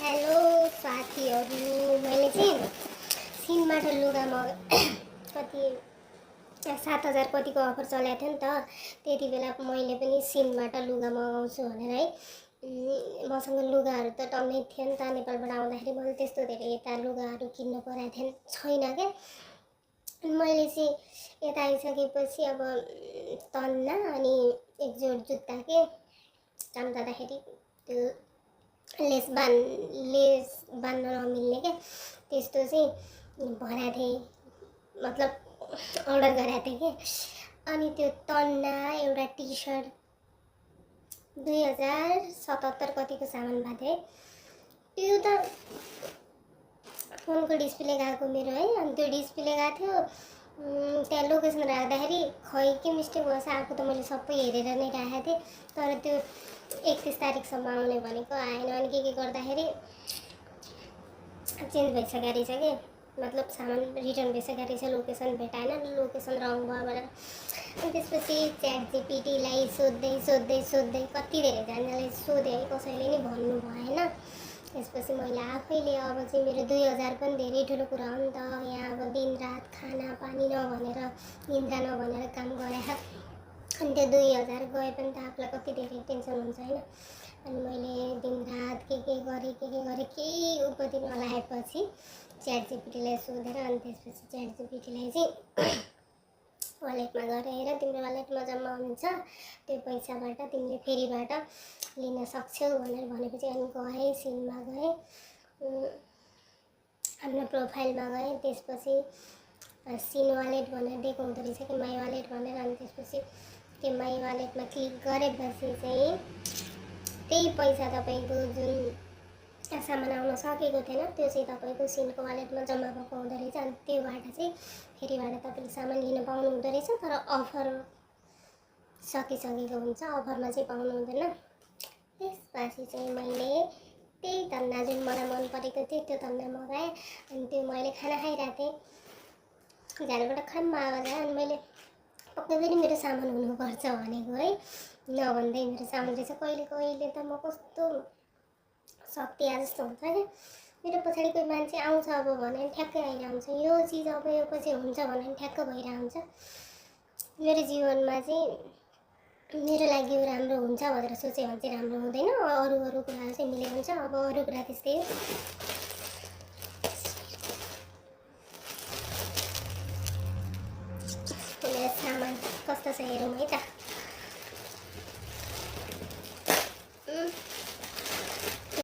Hello साथीहरू, मैले चाहिँ सिनबाट लुगा कति 7,000 कतिको अफर चलेको थियो नि त। त्यति बेला मैले पनि सिनबाट लुगा मगाउँछु भनेर है। मसँग लुगाहरू त टन्नै थियो नि त। नेपालबाट आउँदाखेरि मैले त्यस्तो धेरै यता लुगाहरू किन्नु परेको छैन क्या। मैले चाहिँ यता आइसकेपछि अब तन्ना अनि एक जोड जुत्ता के काम जाँदाखेरि त्यो लेस बाँध्न नमिल्ने क्या, त्यस्तो चाहिँ भराएको थिएँ, मतलब अर्डर गरेको थिएँ कि। अनि त्यो तन्ना एउटा टी सर्ट 2077 कतिको सामान भएको थियो है। त्यो त फोनको डिस्प्ले गएको मेरो है। अनि त्यो डिस्प्ले गएको थियो, त्यहाँ लोकेसन राख्दाखेरि खै के मिस्टेक भएछ, आएको त मैले सबै हेरेर नै राखेको थिएँ। तर त्यो 31 तारिकसम्म आउने भनेको आएन। अनि के गर्दाखेरि चेन्ज भइसकेको रहेछ कि, मतलब सामान रिटर्न भइसकेको रहेछ, लोकेसन भेटाएन, लोकेसन रङ भयो भनेर। अनि त्यसपछि ChatGPTलाई सोध्दै कति धेरैजनाले सोधेँ, कसैले नि भन्नु भएन। त्यसपछि मैले आफैले अब चाहिँ मेरो 2000 पनि धेरै ठुलो कुरा हो नि त। यहाँ अब दिनरात खाना पानी नभनेर, निन्द्रा नभनेर काम गरेर, अनि त्यो 2000 गए पनि त आफूलाई कति धेरै टेन्सन हुन्छ होइन। अनि मैले दिनरात के गरेँ केही उपति नलागेपछि ChatGPTलाई सोधेर, अनि त्यसपछि ChatGPTलाई चाहिँ वालेटमा गरेर तिम्रो वालेटमा जम्मा हुन्छ, त्यो पैसाबाट तिमीले फेरिबाट लिन सक्छौ भनेर भनेपछि अनि गएँ, सिनमा गएँ, आफ्नो प्रोफाइलमा गएँ। त्यसपछि सिन वालेट भनेर दिएको हुँदो रहेछ कि माई वालेट भनेर। अनि त्यसपछि त्यो माई वालेटमा क्लिक गरेपछि चाहिँ त्यही पैसा तपाईँको जुन सामान आउन सकेको थिएन त्यो चाहिँ तपाईँको सिनको वालेटमा जम्मा भएको हुँदो रहेछ। अनि त्योबाट चाहिँ फेरिबाट तपाईँले सामान लिन पाउनु हुँदो रहेछ, तर अफर सकिसकेको हुन्छ, अफरमा चाहिँ पाउनु हुँदैन। त्यसपछि चाहिँ मैले त्यही तन्ना जुन मलाई मन परेको थियो त्यो तन्ना मगाएँ। अनि त्यो मैले खाना खाइरहेको थिएँ, झाडबाट खम्मा आवाज आयो। अनि मैले पक्कै पनि मेरो सामान हुनुपर्छ भनेको है, नभन्दै मेरो सामान रहेछ। कहिले त म कस्तो शक्ति आ जस्तो हुन्छ क्या, मेरो पछाडि कोही मान्छे आउँछ अब भने ठ्याक्कै आइरहन्छ, यो चिज अब यो पछि हुन्छ भने ठ्याक्क भइरहन्छ। मेरो जीवनमा चाहिँ मेरो लागि यो राम्रो हुन्छ भनेर सोचेँ भने चाहिँ राम्रो हुँदैन, अरू कुराहरू चाहिँ मिलेको हुन्छ। अब अरू कुरा त्यस्तै हो। मेरो सामान कस्तो छ हेरौँ है त।